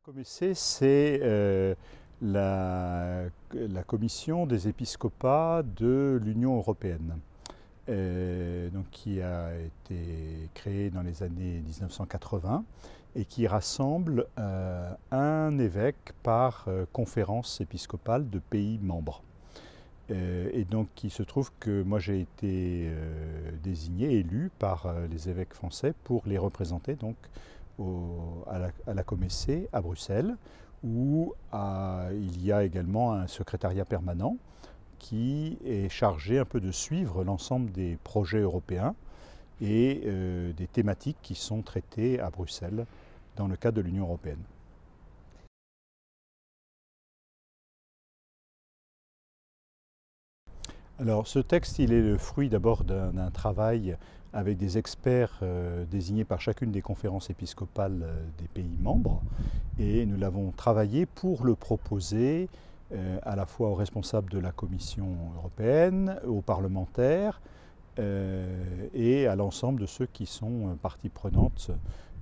COMECE, c'est la commission des épiscopats de l'Union européenne, donc qui a été créée dans les années 1980 et qui rassemble un évêque par conférence épiscopale de pays membres. Et donc il se trouve que moi j'ai été désigné, élu par les évêques français pour les représenter donc à la COMECE à Bruxelles, où il y a également un secrétariat permanent qui est chargé un peu de suivre l'ensemble des projets européens et des thématiques qui sont traitées à Bruxelles dans le cadre de l'Union européenne. Alors ce texte, il est le fruit d'abord d'un travail avec des experts désignés par chacune des conférences épiscopales des pays membres, et nous l'avons travaillé pour le proposer à la fois aux responsables de la Commission européenne, aux parlementaires et à l'ensemble de ceux qui sont partie prenante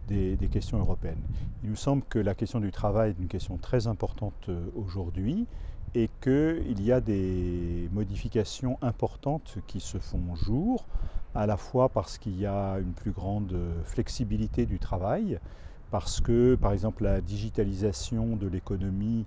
des questions européennes. Il nous semble que la question du travail est une question très importante aujourd'hui et qu'il y a des modifications importantes qui se font jour, à la fois parce qu'il y a une plus grande flexibilité du travail, parce que par exemple la digitalisation de l'économie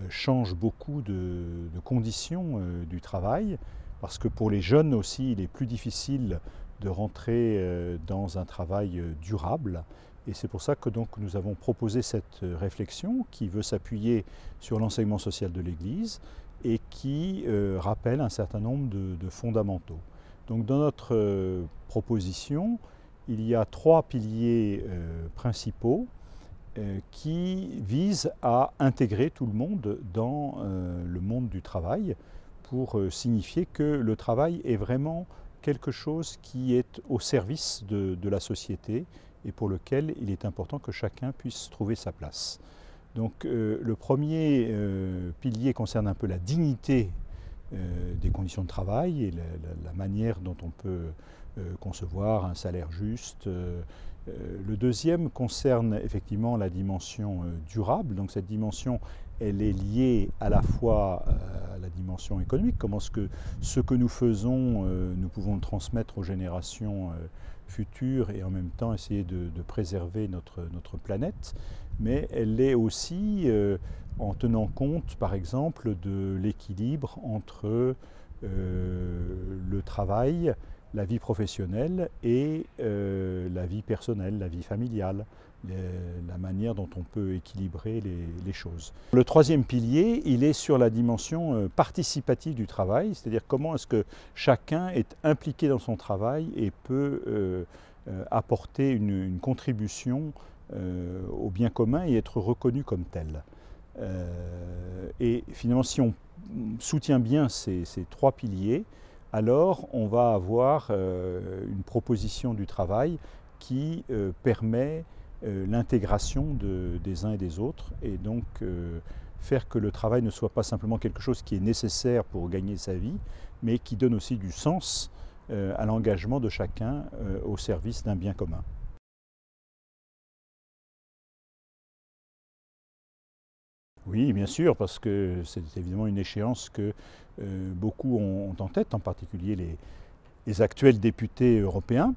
change beaucoup de conditions du travail, parce que pour les jeunes aussi il est plus difficile de rentrer dans un travail durable. Et c'est pour ça que donc nous avons proposé cette réflexion qui veut s'appuyer sur l'enseignement social de l'Église et qui rappelle un certain nombre de fondamentaux. Donc dans notre proposition, il y a trois piliers principaux qui visent à intégrer tout le monde dans le monde du travail pour signifier que le travail est vraiment quelque chose qui est au service de la société et pour lequel il est important que chacun puisse trouver sa place. Donc le premier pilier concerne un peu la dignité des conditions de travail et la manière dont on peut concevoir un salaire juste. Le deuxième concerne effectivement la dimension durable. Donc cette dimension, elle est liée à la fois à la dimension économique, comment ce que nous faisons, nous pouvons le transmettre aux générations futures et en même temps essayer de préserver notre planète, mais elle l'est aussi en tenant compte par exemple de l'équilibre entre le travail, la vie professionnelle et la vie personnelle, la vie familiale, la manière dont on peut équilibrer les choses. Le troisième pilier, il est sur la dimension participative du travail, c'est-à-dire comment est-ce que chacun est impliqué dans son travail et peut apporter une contribution au bien commun et être reconnu comme tel. Et finalement, si on soutient bien ces trois piliers, alors on va avoir une proposition du travail qui permet l'intégration des uns et des autres, et donc faire que le travail ne soit pas simplement quelque chose qui est nécessaire pour gagner sa vie, mais qui donne aussi du sens à l'engagement de chacun au service d'un bien commun. Oui, bien sûr, parce que c'est évidemment une échéance que beaucoup ont en tête, en particulier les actuels députés européens.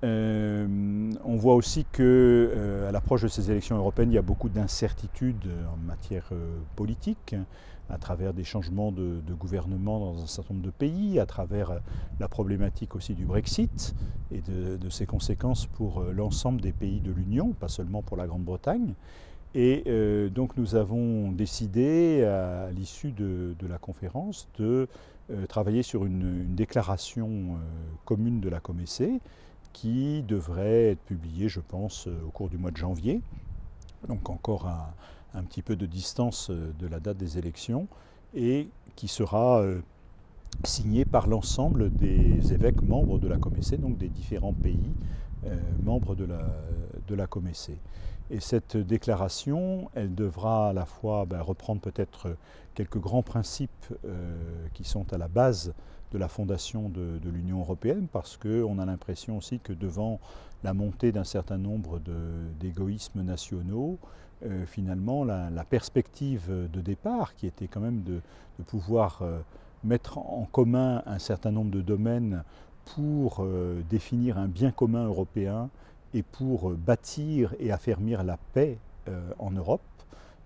On voit aussi qu'à l'approche de ces élections européennes, il y a beaucoup d'incertitudes en matière politique, à travers des changements de gouvernement dans un certain nombre de pays, à travers la problématique aussi du Brexit et de ses conséquences pour l'ensemble des pays de l'Union, pas seulement pour la Grande-Bretagne. Et donc nous avons décidé, à l'issue de la conférence, de travailler sur une déclaration commune de la COMECE qui devrait être publiée, je pense, au cours du mois de janvier. Donc encore un petit peu de distance de la date des élections, et qui sera signée par l'ensemble des évêques membres de la COMECE, donc des différents pays membres de la COMECE. Et cette déclaration, elle devra à la fois reprendre peut-être quelques grands principes qui sont à la base de la fondation de l'Union européenne, parce qu'on a l'impression aussi que devant la montée d'un certain nombre d'égoïsmes nationaux, finalement la perspective de départ, qui était quand même de pouvoir mettre en commun un certain nombre de domaines pour définir un bien commun européen et pour bâtir et affermir la paix en Europe,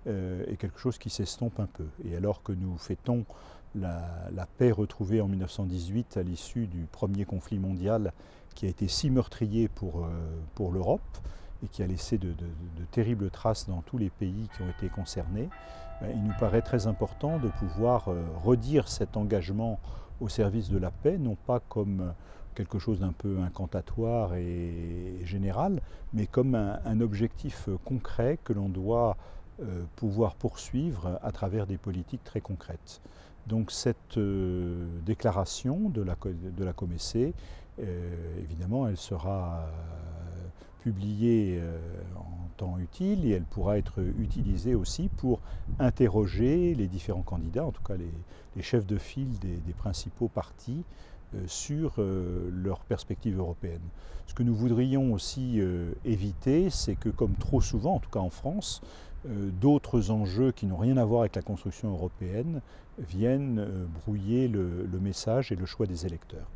est quelque chose qui s'estompe un peu. Et alors que nous fêtons la paix retrouvée en 1918 à l'issue du premier conflit mondial qui a été si meurtrier pour l'Europe et qui a laissé de terribles traces dans tous les pays qui ont été concernés, il nous paraît très important de pouvoir redire cet engagement au service de la paix, non pas comme quelque chose d'un peu incantatoire et général, mais comme un objectif concret que l'on doit pouvoir poursuivre à travers des politiques très concrètes. Donc cette déclaration de la Comessé, évidemment, elle sera publiée en temps utile et elle pourra être utilisée aussi pour interroger les différents candidats, en tout cas les chefs de file des principaux partis, sur leur perspective européenne. Ce que nous voudrions aussi éviter, c'est que, comme trop souvent, en tout cas en France, d'autres enjeux qui n'ont rien à voir avec la construction européenne viennent brouiller le message et le choix des électeurs.